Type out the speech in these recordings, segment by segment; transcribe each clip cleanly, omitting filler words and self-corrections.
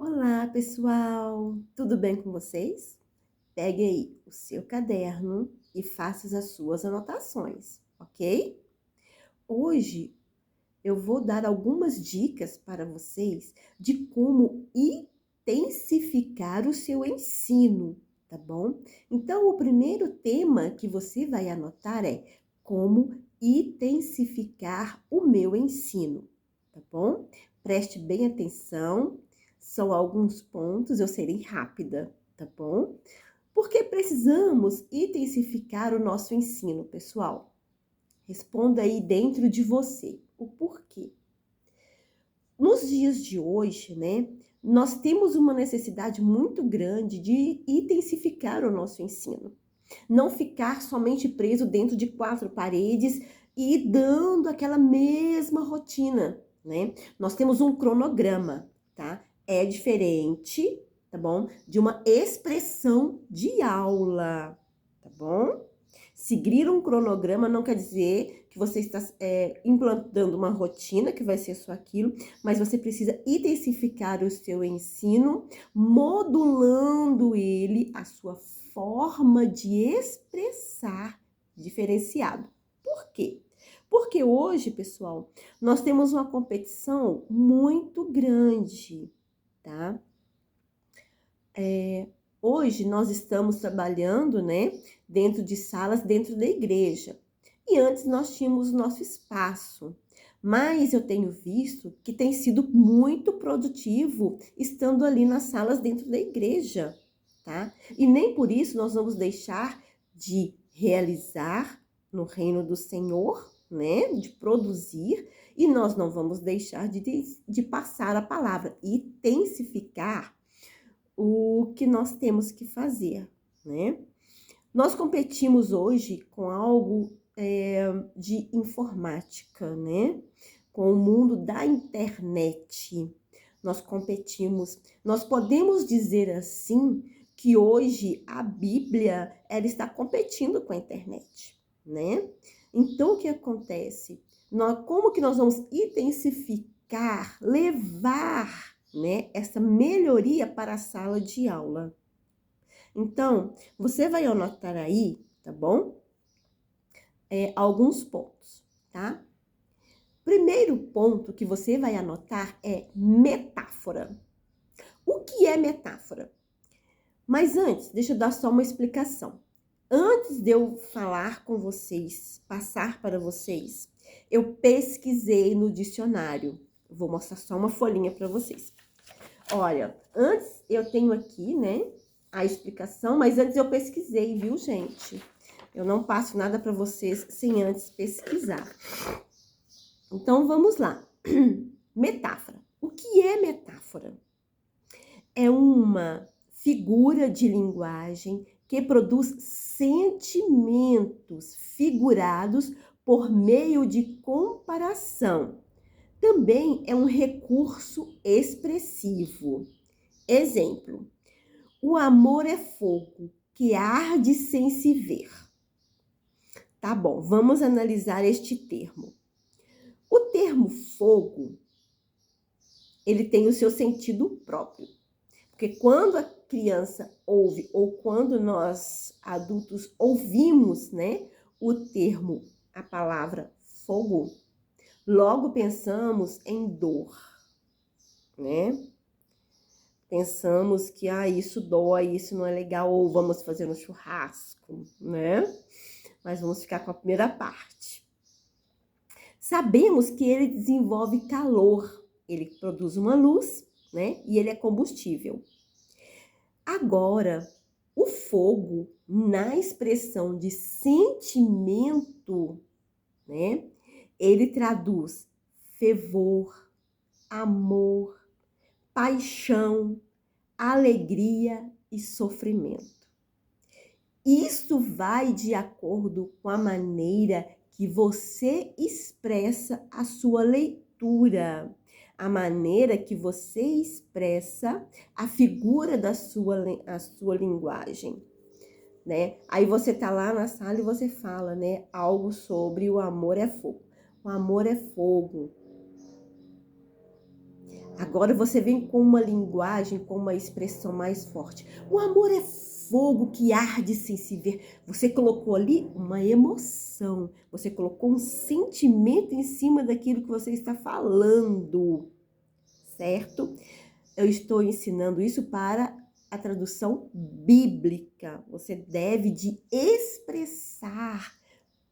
Olá, pessoal! Tudo bem com vocês? Pegue aí o seu caderno e faça as suas anotações, ok? Hoje eu vou dar algumas dicas para vocês de como intensificar o seu ensino, tá bom? Então, o primeiro tema que você vai anotar é como intensificar o meu ensino, tá bom? Preste bem atenção, são alguns pontos, eu serei rápida, tá bom? Porque precisamos intensificar o nosso ensino, pessoal? Responda aí dentro de você o porquê. Nos dias de hoje, né, nós temos uma necessidade muito grande de intensificar o nosso ensino. Não ficar somente preso dentro de quatro paredes e dando aquela mesma rotina, né? Nós temos um cronograma, tá? É diferente, tá bom? De uma expressão de aula, tá bom? Seguir um cronograma não quer dizer que você está implantando uma rotina que vai ser só aquilo, mas você precisa intensificar o seu ensino, modulando ele, a sua forma de expressar diferenciado. Por quê? Porque hoje, pessoal, nós temos uma competição muito grande, tá? Hoje nós estamos trabalhando, né, dentro de salas dentro da igreja. E antes nós tínhamos o nosso espaço. Mas eu tenho visto que tem sido muito produtivo estando ali nas salas dentro da igreja, tá? E nem por isso nós vamos deixar de realizar no reino do Senhor, né, de produzir, e nós não vamos deixar de passar a palavra, intensificar o que nós temos que fazer, né? Nós competimos hoje com algo de informática, né? Com o mundo da internet. Nós competimos, nós podemos dizer assim que hoje a Bíblia ela está competindo com a internet, né? Então o que acontece? Como que nós vamos intensificar, levar, né, essa melhoria para a sala de aula? Então, você vai anotar aí, tá bom? Alguns pontos, tá? Primeiro ponto que você vai anotar é metáfora. O que é metáfora? Mas antes, deixa eu dar só uma explicação. Antes de eu falar com vocês, passar para vocês, eu pesquisei no dicionário. Vou mostrar só uma folhinha para vocês. Olha, antes eu tenho aqui, né, a explicação, mas antes eu pesquisei, viu, gente? Eu não passo nada para vocês sem antes pesquisar. Então, vamos lá. Metáfora. O que é metáfora? É uma figura de linguagem que produz sentimentos figurados por meio de comparação. Também é um recurso expressivo. Exemplo: o amor é fogo que arde sem se ver. Tá bom, vamos analisar este termo. O termo fogo, ele tem o seu sentido próprio. Porque quando a criança ouve ou quando nós adultos ouvimos, né, o termo, a palavra fogo, logo pensamos em dor, né? Pensamos que isso dói, isso não é legal, ou vamos fazer um churrasco, né? Mas vamos ficar com a primeira parte. Sabemos que ele desenvolve calor, ele produz uma luz, né? E ele é combustível. Agora, o fogo, na expressão de sentimento, né? Ele traduz fervor, amor, paixão, alegria e sofrimento. Isso vai de acordo com a maneira que você expressa a sua leitura, a maneira que você expressa a figura da a sua linguagem, né? Aí você tá lá na sala e você fala, né, algo sobre o amor é fogo. O amor é fogo. Agora você vem com uma linguagem, com uma expressão mais forte. O amor é fogo que arde sem se ver. Você colocou ali uma emoção. Você colocou um sentimento em cima daquilo que você está falando, certo? Eu estou ensinando isso para a tradução bíblica. Você deve de expressar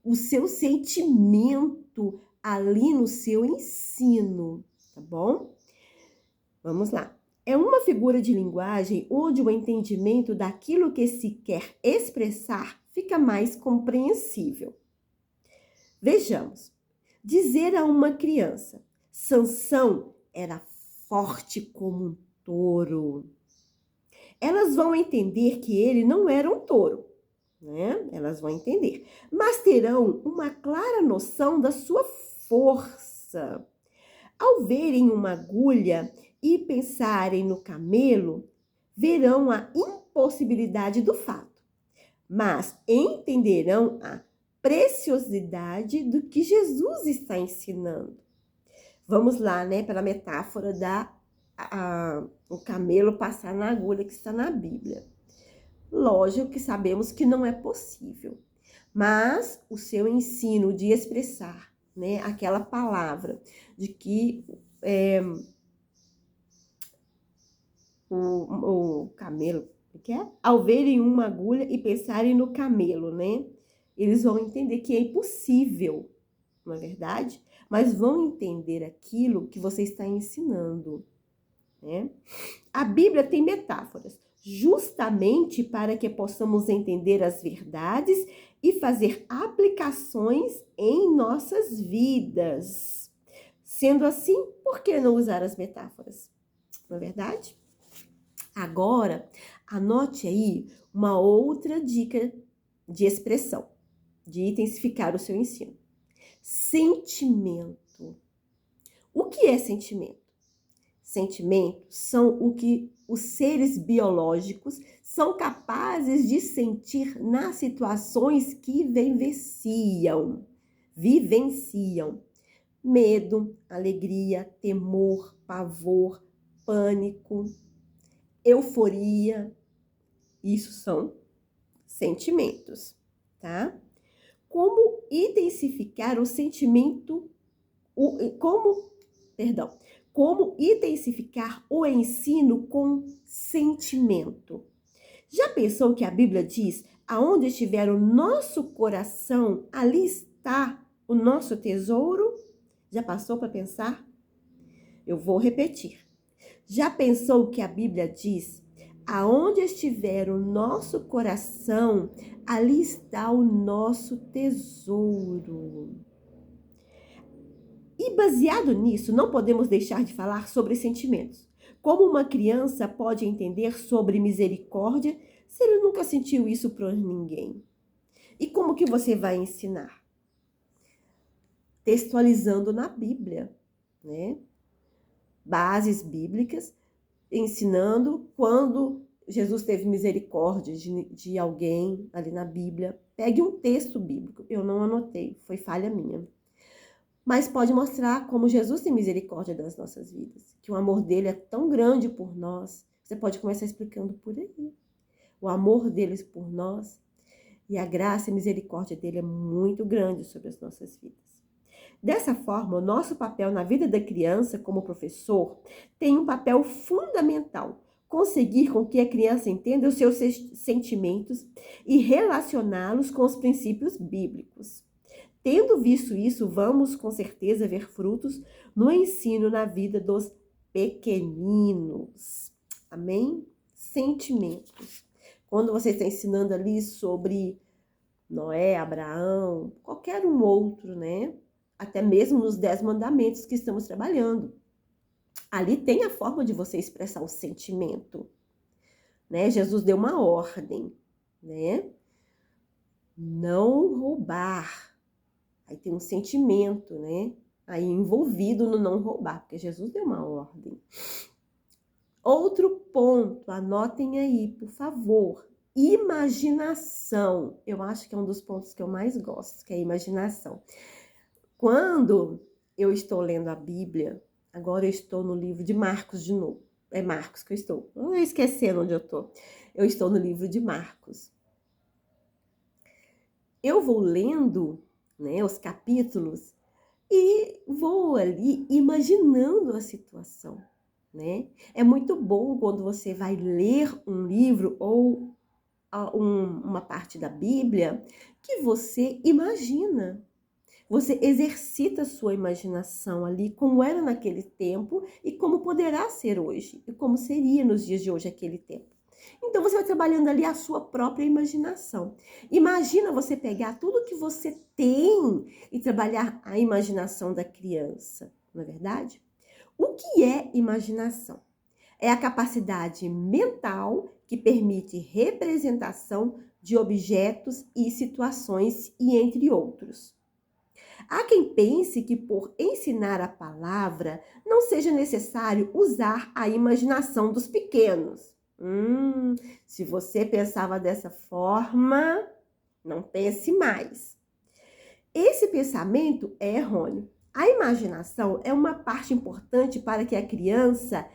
o seu sentimento ali no seu ensino, tá bom? Vamos lá. É uma figura de linguagem onde o entendimento daquilo que se quer expressar fica mais compreensível. Vejamos. Dizer a uma criança: Sansão era forte como um touro. Elas vão entender que ele não era um touro, né? Elas vão entender, mas terão uma clara noção da sua força. Ao verem uma agulha e pensarem no camelo, verão a impossibilidade do fato, mas entenderão a preciosidade do que Jesus está ensinando. Vamos lá, né, para a metáfora o camelo passar na agulha que está na Bíblia. Lógico que sabemos que não é possível, mas o seu ensino de expressar, né, aquela palavra de que o camelo, que é? Ao verem uma agulha e pensarem no camelo, né? Eles vão entender que é impossível, não é verdade? Mas vão entender aquilo que você está ensinando, né? A Bíblia tem metáforas, justamente para que possamos entender as verdades e fazer aplicações em nossas vidas. Sendo assim, por que não usar as metáforas? Não é verdade? Agora, anote aí uma outra dica de expressão, de intensificar o seu ensino. Sentimento. O que é sentimento? Sentimentos são o que os seres biológicos são capazes de sentir nas situações que vivenciam. Medo, alegria, temor, pavor, pânico, euforia. Isso são sentimentos, tá? Como intensificar o sentimento, como intensificar o ensino com sentimento. Já pensou que a Bíblia diz: aonde estiver o nosso coração, ali está o nosso tesouro? Já passou para pensar? Eu vou repetir. Já pensou que a Bíblia diz: aonde estiver o nosso coração, ali está o nosso tesouro? E baseado nisso, não podemos deixar de falar sobre sentimentos. Como uma criança pode entender sobre misericórdia se ele nunca sentiu isso por ninguém? E como que você vai ensinar? Textualizando na Bíblia, né? Bases bíblicas, ensinando quando Jesus teve misericórdia de alguém ali na Bíblia. Pegue um texto bíblico. Eu não anotei, foi falha minha. Mas pode mostrar como Jesus tem misericórdia das nossas vidas, que o amor dele é tão grande por nós. Você pode começar explicando por aí. O amor deles por nós e a graça e misericórdia dele é muito grande sobre as nossas vidas. Dessa forma, o nosso papel na vida da criança como professor tem um papel fundamental. Conseguir com que a criança entenda os seus sentimentos e relacioná-los com os princípios bíblicos. Tendo visto isso, vamos com certeza ver frutos no ensino na vida dos pequeninos. Amém? Sentimentos. Quando você está ensinando ali sobre Noé, Abraão, qualquer um outro, né? Até mesmo nos 10 mandamentos que estamos trabalhando. Ali tem a forma de você expressar o sentimento, né? Jesus deu uma ordem, né? Não roubar. Aí tem um sentimento, né? Aí envolvido no não roubar, porque Jesus deu uma ordem. Outro ponto, anotem aí, por favor. Imaginação. Eu acho que é um dos pontos que eu mais gosto, que é a imaginação. Quando eu estou lendo a Bíblia, Agora eu estou no livro de Marcos de novo. É Marcos que eu estou. Não esquecendo onde eu estou. Eu estou no livro de Marcos. Eu vou lendo, né, os capítulos e vou ali imaginando a situação, né? É muito bom quando você vai ler um livro ou uma parte da Bíblia que você imagina. Você exercita a sua imaginação ali, como era naquele tempo e como poderá ser hoje, e como seria nos dias de hoje aquele tempo. Então você vai trabalhando ali a sua própria imaginação. Imagina você pegar tudo que você tem e trabalhar a imaginação da criança, não é verdade? O que é imaginação? É a capacidade mental que permite representação de objetos e situações e entre outros. Há quem pense que por ensinar a palavra não seja necessário usar a imaginação dos pequenos. Se você pensava dessa forma, não pense mais. Esse pensamento é errôneo. A imaginação é uma parte importante para que a criança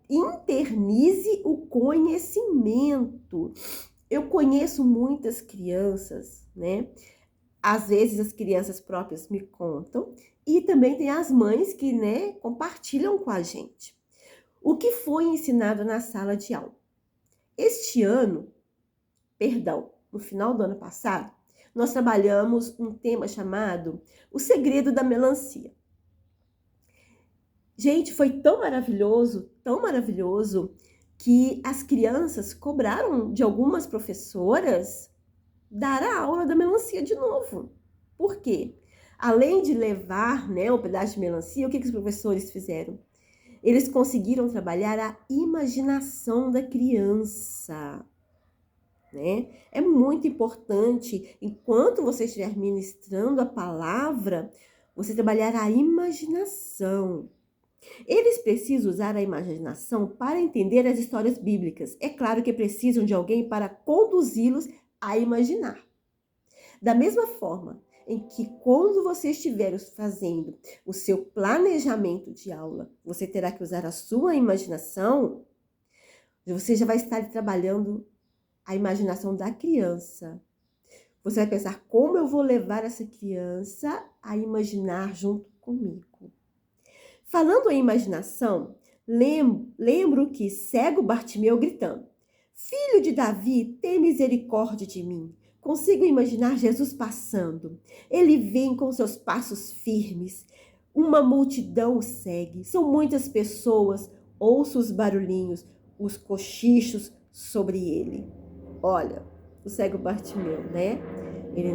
internalize o conhecimento. Eu conheço muitas crianças, né? Às vezes as crianças próprias me contam e também tem as mães que, né, compartilham com a gente. O que foi ensinado na sala de aula? Este ano, no final do ano passado, nós trabalhamos um tema chamado O Segredo da Melancia. Gente, foi tão maravilhoso, que as crianças cobraram de algumas professoras dar a aula da melancia de novo. Por quê? Além de levar, né, um pedaço de melancia, o que os professores fizeram? Eles conseguiram trabalhar a imaginação da criança, né? É muito importante, enquanto você estiver ministrando a palavra, você trabalhar a imaginação. Eles precisam usar a imaginação para entender as histórias bíblicas. É claro que precisam de alguém para conduzi-los a imaginar. Da mesma forma em que quando você estiver fazendo o seu planejamento de aula, você terá que usar a sua imaginação, você já vai estar trabalhando a imaginação da criança. Você vai pensar como eu vou levar essa criança a imaginar junto comigo. Falando em imaginação, lembro que cego Bartimeu gritando: Filho de Davi, tem misericórdia de mim. Consigo imaginar Jesus passando. Ele vem com seus passos firmes. Uma multidão o segue. São muitas pessoas. Ouço os barulhinhos, os cochichos sobre ele. Olha, o cego Bartimeu, né? Ele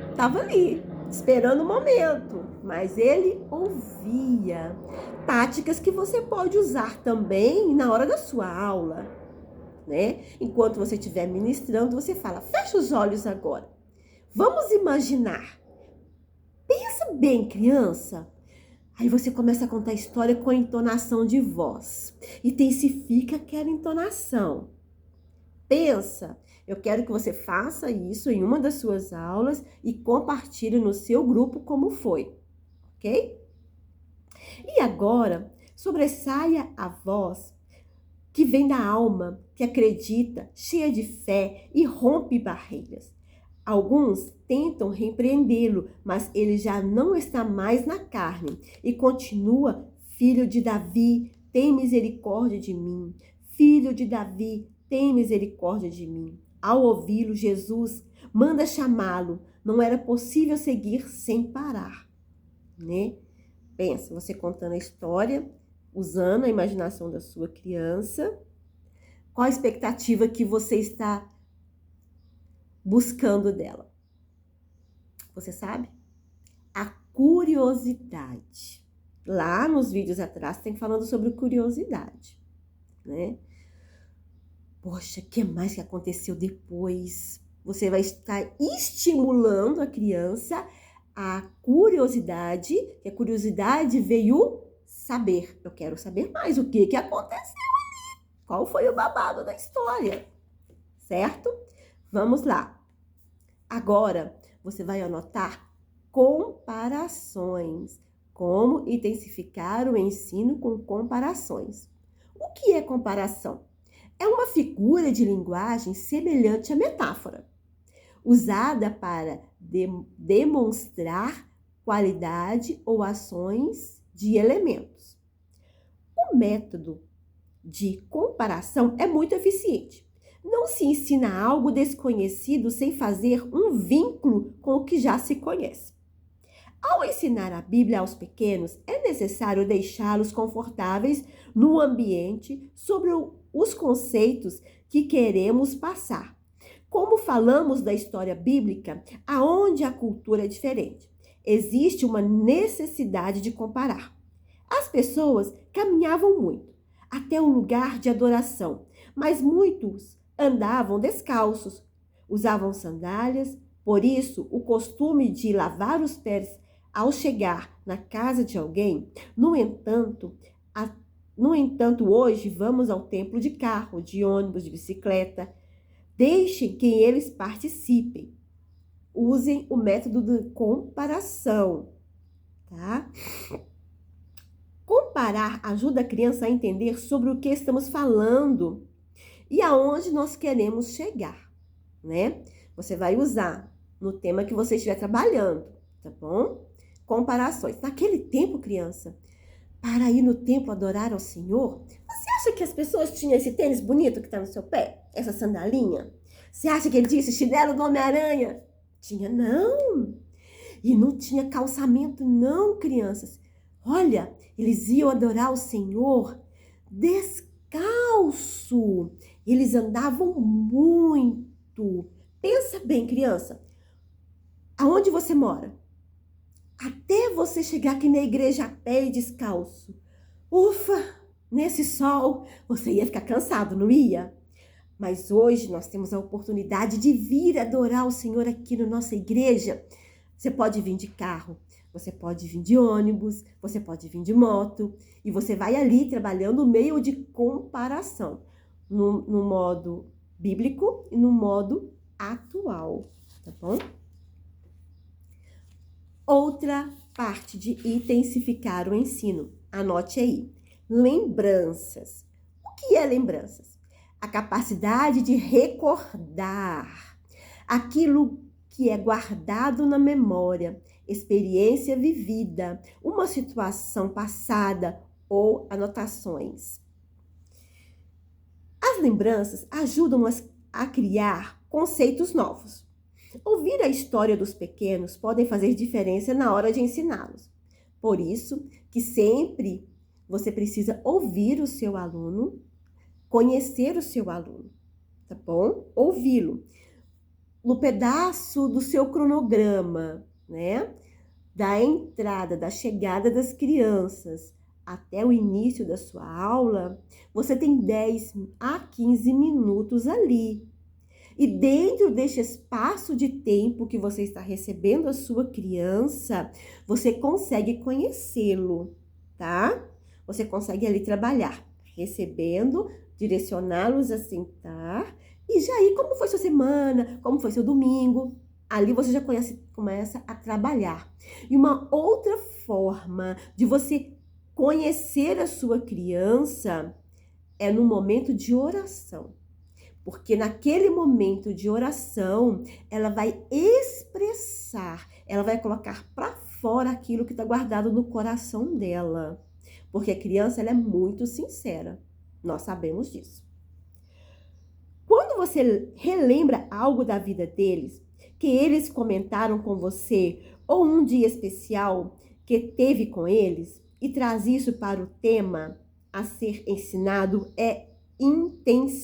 estava ali, esperando o momento, mas ele ouvia. Táticas que você pode usar também na hora da sua aula, né? Enquanto você estiver ministrando, você fala: fecha os olhos agora. Vamos imaginar. Pensa bem, criança. Aí você começa a contar a história com a entonação de voz. Intensifica aquela entonação. Pensa. Eu quero que você faça isso em uma das suas aulas e compartilhe no seu grupo como foi, ok? E agora, sobressaia a voz que vem da alma, que acredita, cheia de fé e rompe barreiras. Alguns tentam repreendê-lo, mas ele já não está mais na carne e continua: Filho de Davi, tem misericórdia de mim. Filho de Davi, tem misericórdia de mim. Ao ouvi-lo, Jesus manda chamá-lo. Não era possível seguir sem parar, né? Pensa, você contando a história, usando a imaginação da sua criança. Qual a expectativa que você está buscando dela? Você sabe? A curiosidade. Lá nos vídeos atrás tem falando sobre curiosidade, né? Poxa, o que mais que aconteceu depois? Você vai estar estimulando a criança a curiosidade, que a curiosidade veio saber. Eu quero saber mais o que aconteceu ali. Qual foi o babado da história? Certo? Vamos lá. Agora, você vai anotar comparações. Como intensificar o ensino com comparações. O que é comparação? É uma figura de linguagem semelhante à metáfora, usada para demonstrar qualidade ou ações de elementos. O método de comparação é muito eficiente. Não se ensina algo desconhecido sem fazer um vínculo com o que já se conhece. Ao ensinar a Bíblia aos pequenos, é necessário deixá-los confortáveis no ambiente sobre os conceitos que queremos passar. Como falamos da história bíblica, aonde a cultura é diferente, existe uma necessidade de comparar. As pessoas caminhavam muito até o lugar de adoração, mas muitos andavam descalços, usavam sandálias, por isso o costume de lavar os pés ao chegar na casa de alguém. No entanto, hoje vamos ao templo de carro, de ônibus, de bicicleta. Deixem que eles participem. Usem o método de comparação, tá? Comparar ajuda a criança a entender sobre o que estamos falando e aonde nós queremos chegar, né? Você vai usar no tema que você estiver trabalhando, tá bom? Comparações. Naquele tempo, criança, para ir no templo adorar ao Senhor, você acha que as pessoas tinham esse tênis bonito que está no seu pé? Essa sandalinha? Você acha que ele tinha esse chinelo do Homem-Aranha? Tinha, não. E não tinha calçamento, não, crianças. Olha, eles iam adorar o Senhor descalço. Eles andavam muito. Pensa bem, criança. Aonde você mora? Até você chegar aqui na igreja a pé e descalço. Ufa, nesse sol, você ia ficar cansado, não ia? Mas hoje nós temos a oportunidade de vir adorar o Senhor aqui na nossa igreja. Você pode vir de carro, você pode vir de ônibus, você pode vir de moto. E você vai ali trabalhando no meio de comparação. No modo bíblico e no modo atual, tá bom? Outra parte de intensificar o ensino. Anote aí. Lembranças. O que é lembranças? A capacidade de recordar aquilo que é guardado na memória, experiência vivida, uma situação passada ou anotações. As lembranças ajudam a criar conceitos novos. Ouvir a história dos pequenos podem fazer diferença na hora de ensiná-los. Por isso que sempre você precisa ouvir o seu aluno, conhecer o seu aluno, tá bom? Ouvi-lo. No pedaço do seu cronograma, né? Da entrada, da chegada das crianças até o início da sua aula, você tem 10 a 15 minutos ali. E dentro deste espaço de tempo que você está recebendo a sua criança, você consegue conhecê-lo, tá? Você consegue ali trabalhar, recebendo, direcioná-los a sentar. E já aí, como foi sua semana? Como foi seu domingo? Ali você já começa a trabalhar. E uma outra forma de você conhecer a sua criança é no momento de oração. Porque naquele momento de oração, ela vai expressar, ela vai colocar para fora aquilo que está guardado no coração dela. Porque a criança, ela é muito sincera. Nós sabemos disso. Quando você relembra algo da vida deles, que eles comentaram com você, ou um dia especial que teve com eles, e traz isso para o tema a ser ensinado, é intencional.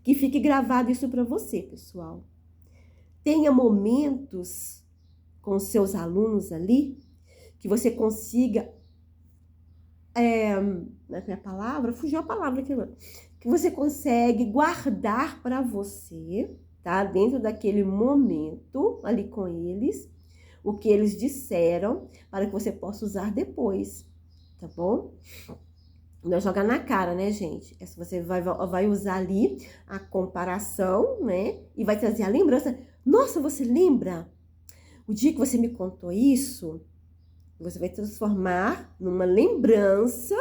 Que fique gravado isso para você, pessoal. Tenha momentos com seus alunos ali, que você consiga... a palavra? Fugiu a palavra aqui agora. Que você consegue guardar para você, tá? Dentro daquele momento, ali com eles, o que eles disseram, para que você possa usar depois, tá bom? Não é jogar na cara, né, gente? Você vai usar ali a comparação, né? E vai trazer a lembrança. Nossa, você lembra? O dia que você me contou isso, você vai transformar numa lembrança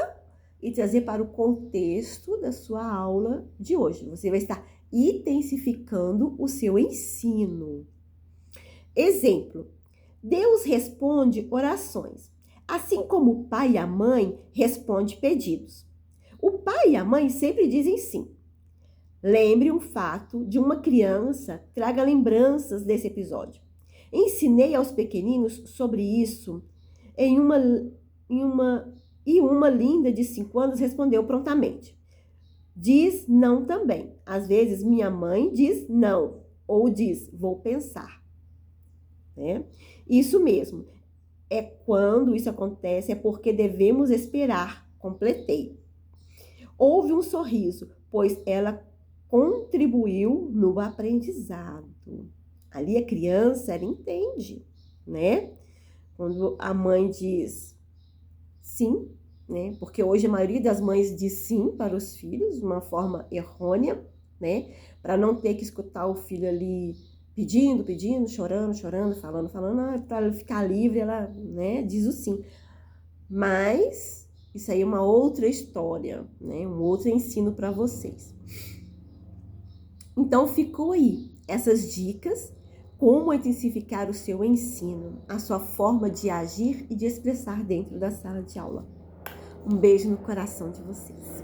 e trazer para o contexto da sua aula de hoje. Você vai estar intensificando o seu ensino. Exemplo: Deus responde orações, assim como o pai e a mãe respondem pedidos. O pai e a mãe sempre dizem sim. Lembre um fato de uma criança, traga lembranças desse episódio. Ensinei aos pequeninos sobre isso e uma linda de 5 anos respondeu prontamente. Diz não também. Às vezes minha mãe diz não ou diz vou pensar. Né? Isso mesmo. É quando isso acontece, é porque devemos esperar. Completei. Houve um sorriso, pois ela contribuiu no aprendizado. Ali a criança, ela entende, né? Quando a mãe diz sim, né? Porque hoje a maioria das mães diz sim para os filhos, de uma forma errônea, né? Para não ter que escutar o filho ali pedindo, chorando, falando, para ela ficar livre, ela, né, diz o sim. Mas isso aí é uma outra história, né? Um outro ensino para vocês. Então ficou aí essas dicas, como intensificar o seu ensino, a sua forma de agir e de expressar dentro da sala de aula. Um beijo no coração de vocês.